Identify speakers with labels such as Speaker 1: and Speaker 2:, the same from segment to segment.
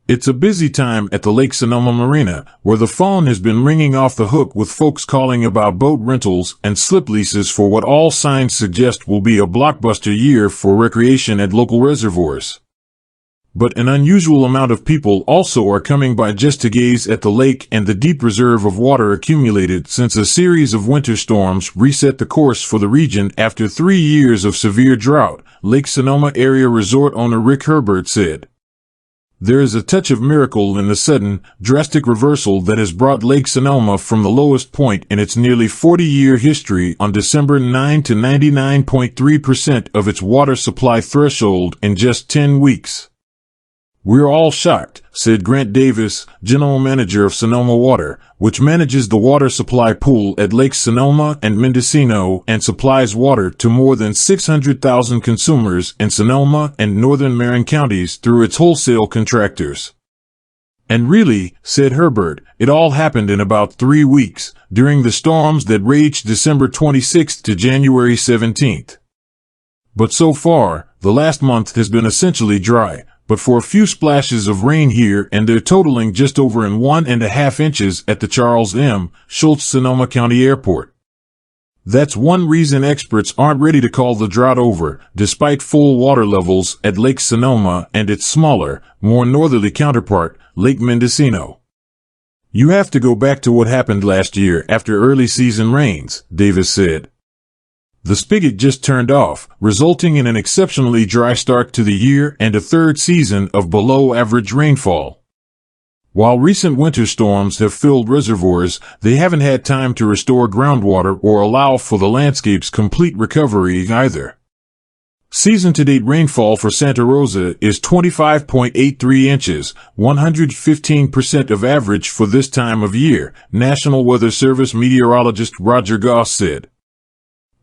Speaker 1: It's a busy time at the Lake Sonoma Marina, where the phone has been ringing off the hook with folks calling about boat rentals and slip leases for what all signs suggest will be a blockbuster year for recreation at local reservoirs. But an unusual amount of people also are coming by just to gaze at the lake and the deep reserve of water accumulated since a series of winter storms reset the course for the region after 3 years of severe drought, Lake Sonoma area resort owner Rick Herbert said. There is a touch of miracle in the sudden, drastic reversal that has brought Lake Sonoma from the lowest point in its nearly 40-year history on December 9 to 99.3% of its water supply threshold in just 10 weeks. "We're all shocked," said Grant Davis, general manager of Sonoma Water, which manages the water supply pool at Lakes Sonoma and Mendocino and supplies water to more than 600,000 consumers in Sonoma and northern Marin counties through its wholesale contractors. "And really," said Herbert, "it all happened in about 3 weeks, during the storms that raged December 26th to January 17th. But so far, the last month has been essentially dry, but for a few splashes of rain here and there totaling just over 1.5 inches at the Charles M. Schultz Sonoma County Airport. That's one reason experts aren't ready to call the drought over, despite full water levels at Lake Sonoma and its smaller, more northerly counterpart, Lake Mendocino. You have to go back to what happened last year after early season rains," Davis said. The spigot just turned off, resulting in an exceptionally dry start to the year and a third season of below-average rainfall. While recent winter storms have filled reservoirs, they haven't had time to restore groundwater or allow for the landscape's complete recovery either. Season-to-date rainfall for Santa Rosa is 25.83 inches, 115% of average for this time of year, National Weather Service meteorologist Roger Goss said.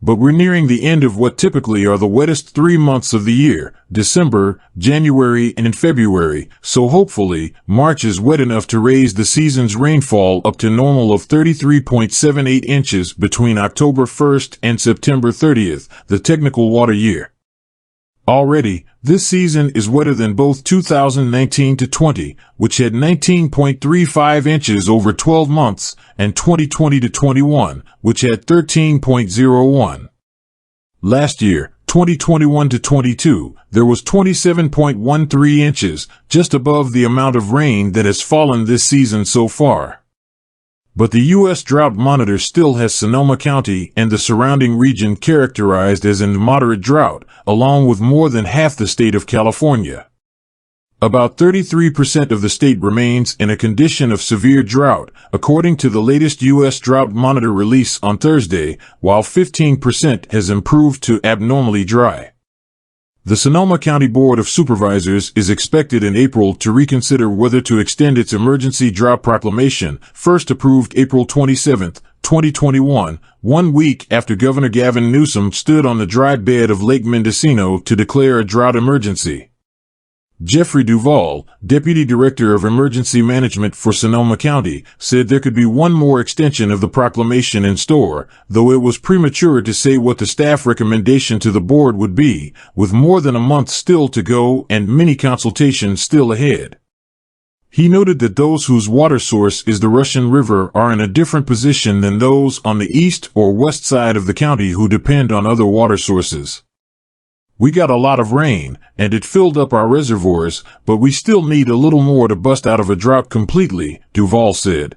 Speaker 1: But we're nearing the end of what typically are the wettest 3 months of the year, December, January, and February, so hopefully, March is wet enough to raise the season's rainfall up to normal of 33.78 inches between October 1st and September 30th, the technical water year. Already, this season is wetter than both 2019-20, which had 19.35 inches over 12 months, and 2020-21, which had 13.01. Last year, 2021-22, there was 27.13 inches, just above the amount of rain that has fallen this season so far. But the U.S. Drought Monitor still has Sonoma County and the surrounding region characterized as in moderate drought, along with more than half the state of California. About 33% of the state remains in a condition of severe drought, according to the latest U.S. Drought Monitor release on Thursday, while 15% has improved to abnormally dry. The Sonoma County Board of Supervisors is expected in April to reconsider whether to extend its emergency drought proclamation, first approved April 27, 2021, 1 week after Governor Gavin Newsom stood on the dry bed of Lake Mendocino to declare a drought emergency. Jeffrey Duvall, Deputy Director of Emergency Management for Sonoma County, said there could be one more extension of the proclamation in store, though it was premature to say what the staff recommendation to the board would be, with more than a month still to go and many consultations still ahead. He noted that those whose water source is the Russian River are in a different position than those on the east or west side of the county who depend on other water sources. "We got a lot of rain, and it filled up our reservoirs, but we still need a little more to bust out of a drought completely," Duvall said.